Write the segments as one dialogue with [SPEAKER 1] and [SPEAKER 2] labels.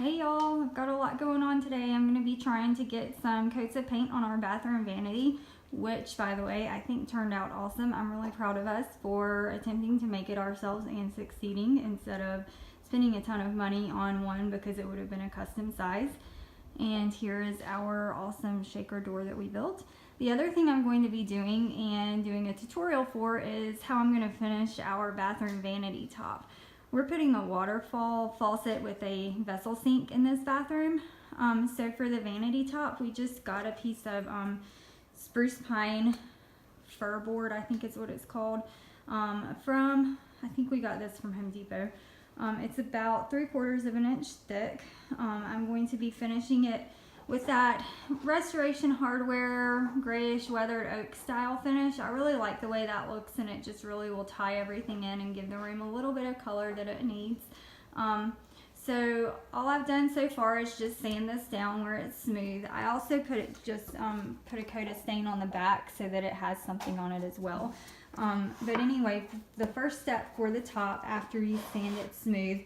[SPEAKER 1] Hey y'all, I've got a lot going on today. I'm going to be trying to get some coats of paint on our bathroom vanity, which by the way, I think turned out awesome. I'm really proud of us for attempting to make it ourselves and succeeding instead of spending a ton of money on one because it would have been a custom size. And here is our awesome shaker door that we built. The other thing I'm going to be doing and doing a tutorial for is how I'm going to finish our bathroom vanity top. We're putting a waterfall faucet with a vessel sink in this bathroom. So for the vanity top, we just got a piece of spruce pine fir board, I think is what it's called, I think we got this from Home Depot. It's about 3/4 of an inch thick. I'm going to be finishing it with that Restoration Hardware grayish weathered oak style finish. I really like the way that looks, and it just really will tie everything in and give the room a little bit of color that it needs. So all I've done so far is just sand this down where it's smooth. I also put a coat of stain on the back so that it has something on it as well. But anyway, the first step for the top after you sand it smooth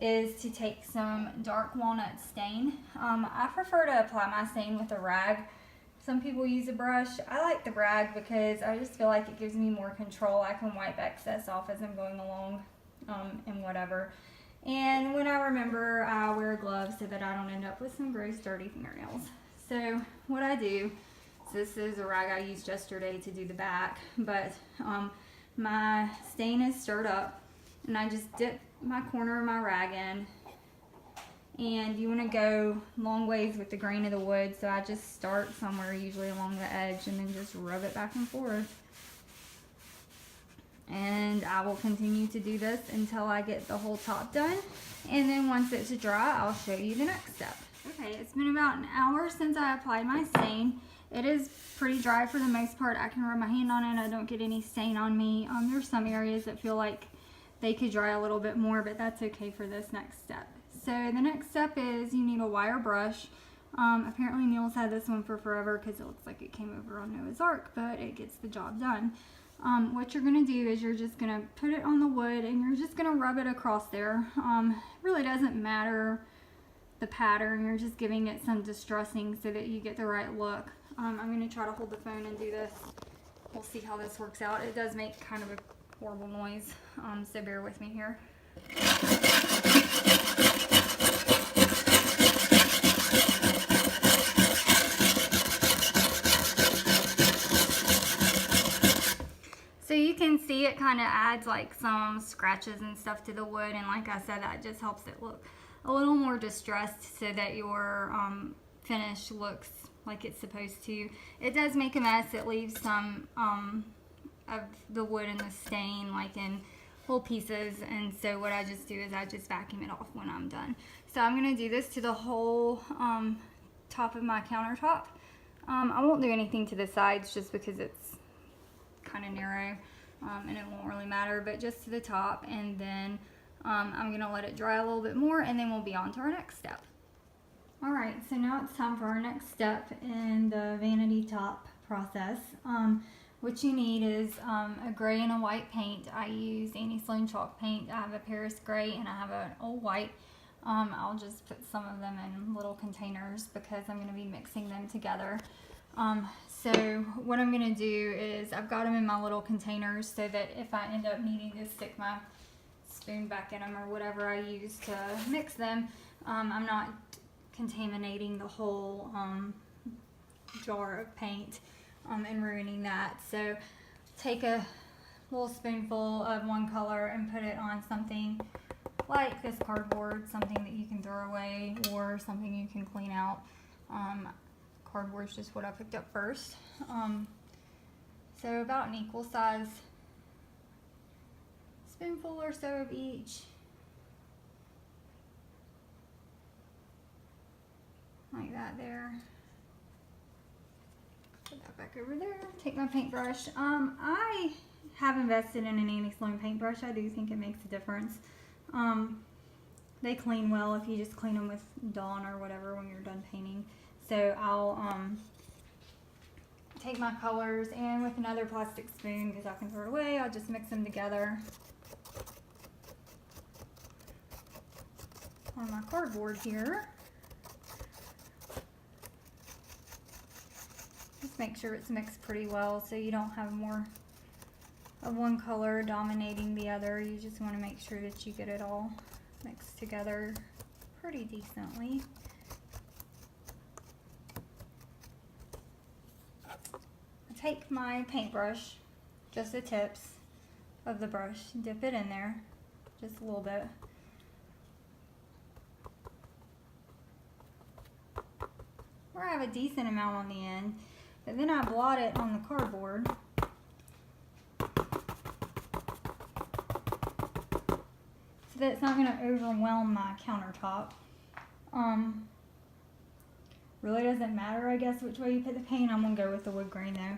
[SPEAKER 1] is to take some dark walnut stain. I prefer to apply my stain with a rag. Some people use a brush. I like the rag because I just feel like it gives me more control. I can wipe excess off as I'm going along and whatever. And when I remember, I wear gloves so that I don't end up with some gross dirty fingernails. So what I do, this is a rag I used yesterday to do the back, but my stain is stirred up and I just dip my corner of my rag in, and you want to go long ways with the grain of the wood, so I just start somewhere usually along the edge and then just rub it back and forth, and I will continue to do this until I get the whole top done, and then once it's dry I'll show you the next step. Okay, it's been about an hour since I applied my stain. It is pretty dry for the most part. I can rub my hand on it, I don't get any stain on me. There's some areas that feel like they could dry a little bit more, but that's okay for this next step. So the next step is you need a wire brush. Apparently Neil's had this one for forever because it looks like it came over on Noah's Ark, but it gets the job done. What you're going to do is you're just going to put it on the wood and you're just going to rub it across there. It really doesn't matter the pattern, you're just giving it some distressing so that you get the right look. I'm going to try to hold the phone and do this. We'll see how this works out. It does make kind of a horrible noise, so bear with me here. So you can see it kind of adds like some scratches and stuff to the wood, and like I said, that just helps it look a little more distressed so that your finish looks like it's supposed to. It does make a mess. It leaves some of the wood and the stain like in little pieces, and so what I just do is I just vacuum it off when I'm done. So I'm going to do this to the whole top of my countertop. I won't do anything to the sides just because it's kind of narrow and it won't really matter, but just to the top, and then I'm going to let it dry a little bit more, and then we'll be on to our next step. Alright, so now it's time for our next step in the vanity top process. What you need is a gray and a white paint. I use Annie Sloan chalk paint. I have a Paris gray and I have an old white. I'll just put some of them in little containers because I'm going to be mixing them together. So what I'm going to do is I've got them in my little containers so that if I end up needing to stick my spoon back in them or whatever I use to mix them, I'm not contaminating the whole jar of paint and ruining that. So take a little spoonful of one color and put it on something like this cardboard, something that you can throw away or something you can clean out. Cardboard is just what I picked up first. So about an equal size spoonful or so of each. Like that there. Put that back over there. Take my paintbrush. I have invested in an Annie Sloan paintbrush. I do think it makes a difference. They clean well if you just clean them with Dawn or whatever when you're done painting. So I'll take my colors, and with another plastic spoon, because I can throw it away, I'll just mix them together on my cardboard here. Just make sure it's mixed pretty well so you don't have more of one color dominating the other. You just want to make sure that you get it all mixed together pretty decently. I take my paintbrush, just the tips of the brush, dip it in there just a little bit. Or I have a decent amount on the end, but then I blot it on the cardboard. So that it's not going to overwhelm my countertop. Really doesn't matter, I guess, which way you put the paint. I'm going to go with the wood grain though.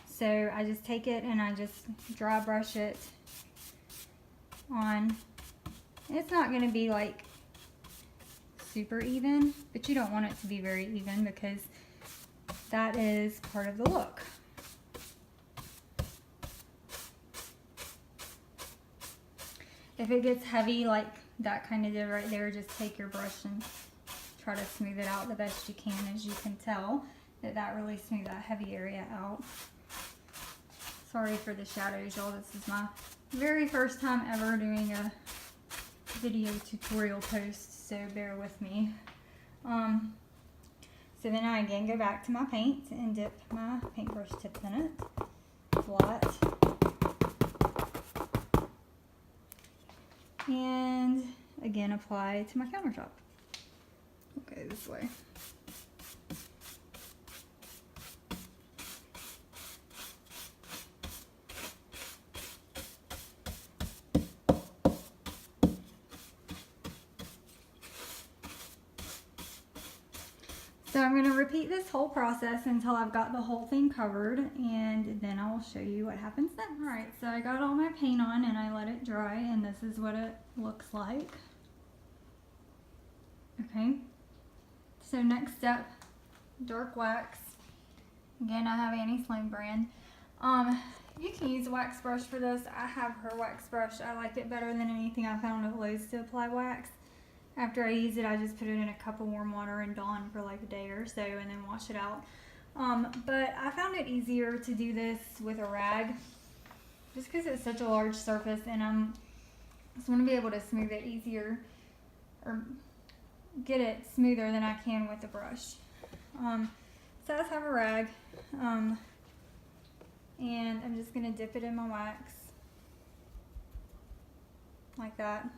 [SPEAKER 1] So I just take it and I just dry brush it on. It's not going to be like super even, but you don't want it to be very even because that is part of the look. If it gets heavy like that kind of did right there, just take your brush and try to smooth it out the best you can. As you can tell, that really smoothed that heavy area out. Sorry for the shadows, y'all. This is my very first time ever doing a video tutorial post, so bear with me. So then I again go back to my paint and dip my paintbrush tips in it, blot, and again apply to my countertop. Okay, this way. So I'm going to repeat this whole process until I've got the whole thing covered, and then I will show you what happens next. Alright, so I got all my paint on and I let it dry, and this is what it looks like. Okay, so next step, dark wax. Again, I have Annie Sloan brand. You can use a wax brush for this. I have her wax brush. I like it better than anything I found at Lowe's to apply wax. After I use it, I just put it in a cup of warm water and Dawn for like a day or so and then wash it out. But I found it easier to do this with a rag just because it's such a large surface, and I just want to be able to smooth it easier or get it smoother than I can with the brush. So I just have a rag, and I'm just going to dip it in my wax like that.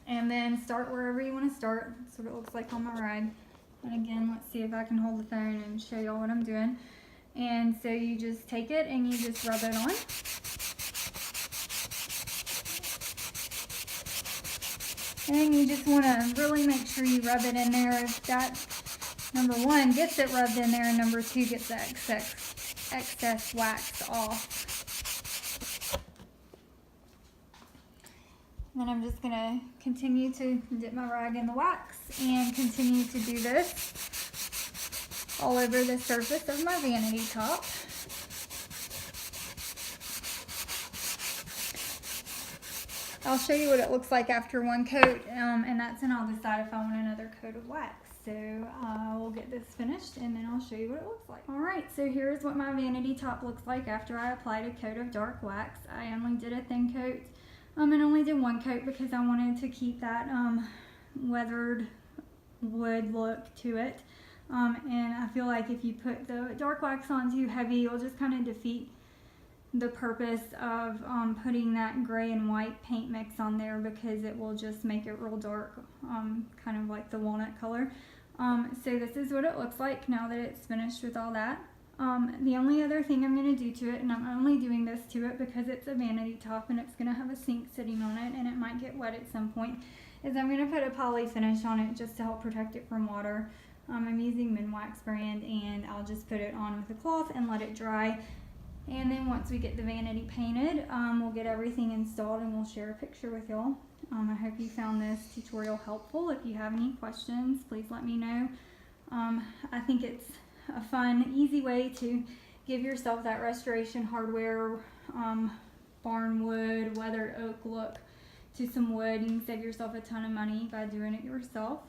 [SPEAKER 1] And then start wherever you want to start. That's what it looks like on my rag. And again, let's see if I can hold the phone and show y'all what I'm doing. And so you just take it and you just rub it on. And you just want to really make sure you rub it in there. If that, number one, gets it rubbed in there, and number two, gets the excess wax off. Then I'm just going to continue to dip my rag in the wax and continue to do this all over the surface of my vanity top. I'll show you what it looks like after one coat, and that's when I'll decide if I want another coat of wax. So I will get this finished and then I'll show you what it looks like. Alright, so here's what my vanity top looks like after I applied a coat of dark wax. I only did a thin coat. And only did one coat because I wanted to keep that weathered wood look to it. And I feel like if you put the dark wax on too heavy, you'll just kind of defeat the purpose of putting that gray and white paint mix on there, because it will just make it real dark, kind of like the walnut color. So this is what it looks like now that it's finished with all that. The only other thing I'm going to do to it, and I'm only doing this to it because it's a vanity top and it's going to have a sink sitting on it and it might get wet at some point, is I'm going to put a poly finish on it just to help protect it from water. I'm using Minwax brand, and I'll just put it on with a cloth and let it dry. And then once we get the vanity painted, we'll get everything installed and we'll share a picture with y'all. I hope you found this tutorial helpful. If you have any questions, please let me know. I think it's a fun, easy way to give yourself that restoration hardware, barnwood, weathered oak look to some wood. You can save yourself a ton of money by doing it yourself.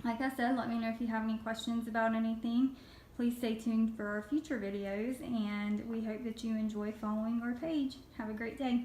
[SPEAKER 1] Like I said, let me know if you have any questions about anything. Please stay tuned for our future videos, and we hope that you enjoy following our page. Have a great day.